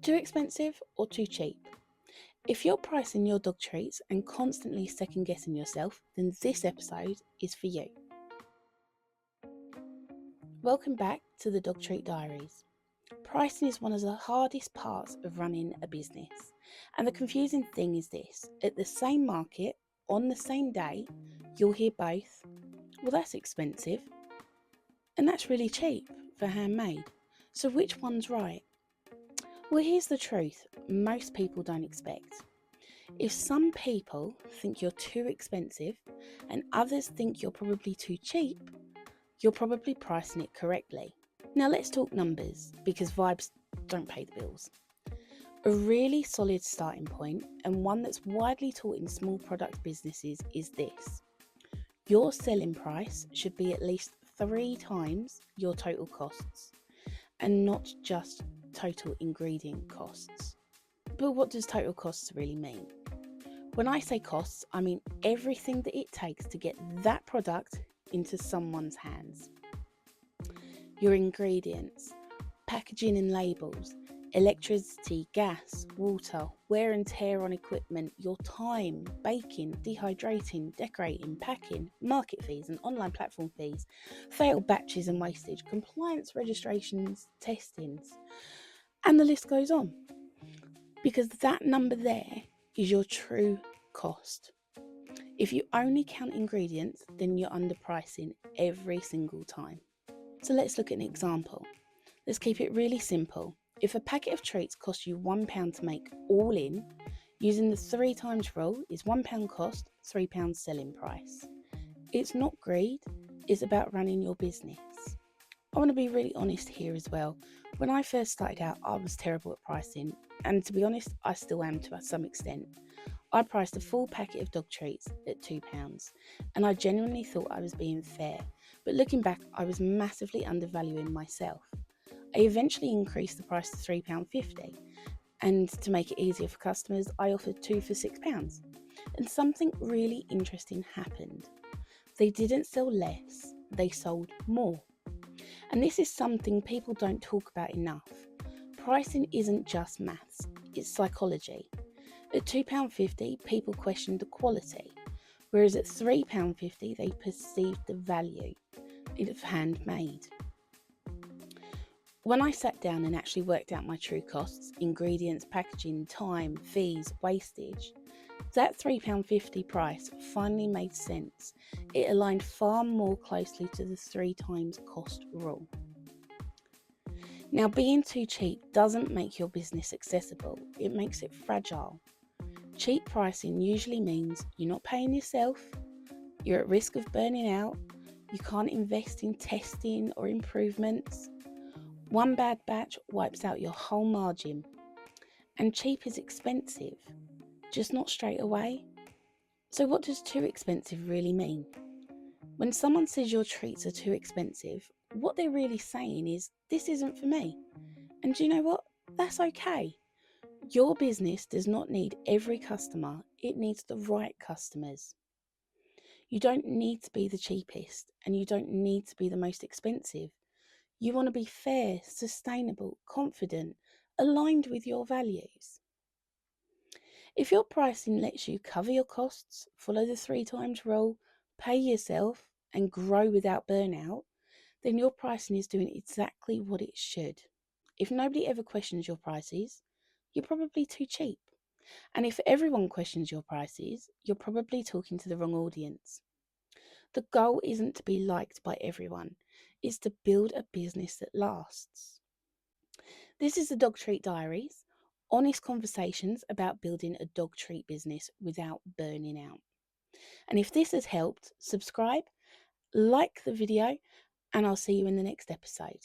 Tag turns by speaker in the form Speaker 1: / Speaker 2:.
Speaker 1: Too expensive or too cheap? If you're pricing your dog treats and constantly second guessing yourself, then this episode is for you. Welcome back to the Dog Treat Diaries. Pricing is one of the hardest parts of running a business. And the confusing thing is this: at the same market, on the same day, you'll hear both. Well, that's expensive. And that's really cheap for handmade. So which one's right? Well, here's the truth most people don't expect. If some people think you're too expensive and others think you're probably too cheap, you're probably pricing it correctly. Now let's talk numbers, because vibes don't pay the bills. A really solid starting point, and one that's widely taught in small product businesses, is this: your selling price should be at least 3 times your total costs, and not just total ingredient costs. But what does total costs really mean? When I say costs, I mean everything that it takes to get that product into someone's hands. Your ingredients, packaging and labels, electricity, gas, water, wear and tear on equipment, your time, baking, dehydrating, decorating, packing, market fees and online platform fees, failed batches and wastage, compliance registrations, testings, and the list goes on. Because that number there is your true cost. If you only count ingredients, then you're underpricing every single time. So let's look at an example. Let's keep it really simple. If a packet of treats costs you £1 to make all in, using the 3 times rule is £1 cost, £3 selling price. It's not greed, it's about running your business. I want to be really honest here as well. When I first started out, I was terrible at pricing, and to be honest, I still am to some extent. I priced a full packet of dog treats at £2, and I genuinely thought I was being fair, but looking back, I was massively undervaluing myself. I eventually increased the price to £3.50, and to make it easier for customers, I offered 2 for £6. And something really interesting happened. They didn't sell less, they sold more. And this is something people don't talk about enough. Pricing isn't just maths, it's psychology. At £2.50, people questioned the quality, whereas at £3.50, they perceived the value of handmade. When I sat down and actually worked out my true costs, ingredients, packaging, time, fees, wastage, that £3.50 price finally made sense. It aligned far more closely to the 3 times cost rule. Now, being too cheap doesn't make your business accessible, it makes it fragile. Cheap pricing usually means you're not paying yourself, you're at risk of burning out, you can't invest in testing or improvements. One bad batch wipes out your whole margin. And cheap is expensive, just not straight away. So what does too expensive really mean? When someone says your treats are too expensive, what they're really saying is, this isn't for me. And do you know what? That's okay. Your business does not need every customer, it needs the right customers. You don't need to be the cheapest, and you don't need to be the most expensive. You want to be fair, sustainable, confident, aligned with your values. If your pricing lets you cover your costs, follow the 3 times rule, pay yourself, and grow without burnout, then your pricing is doing exactly what it should. If nobody ever questions your prices, you're probably too cheap. And if everyone questions your prices, you're probably talking to the wrong audience. The goal isn't to be liked by everyone, it's to build a business that lasts. This is the Dog Treat Diaries, honest conversations about building a dog treat business without burning out. And if this has helped, subscribe, like the video, and I'll see you in the next episode.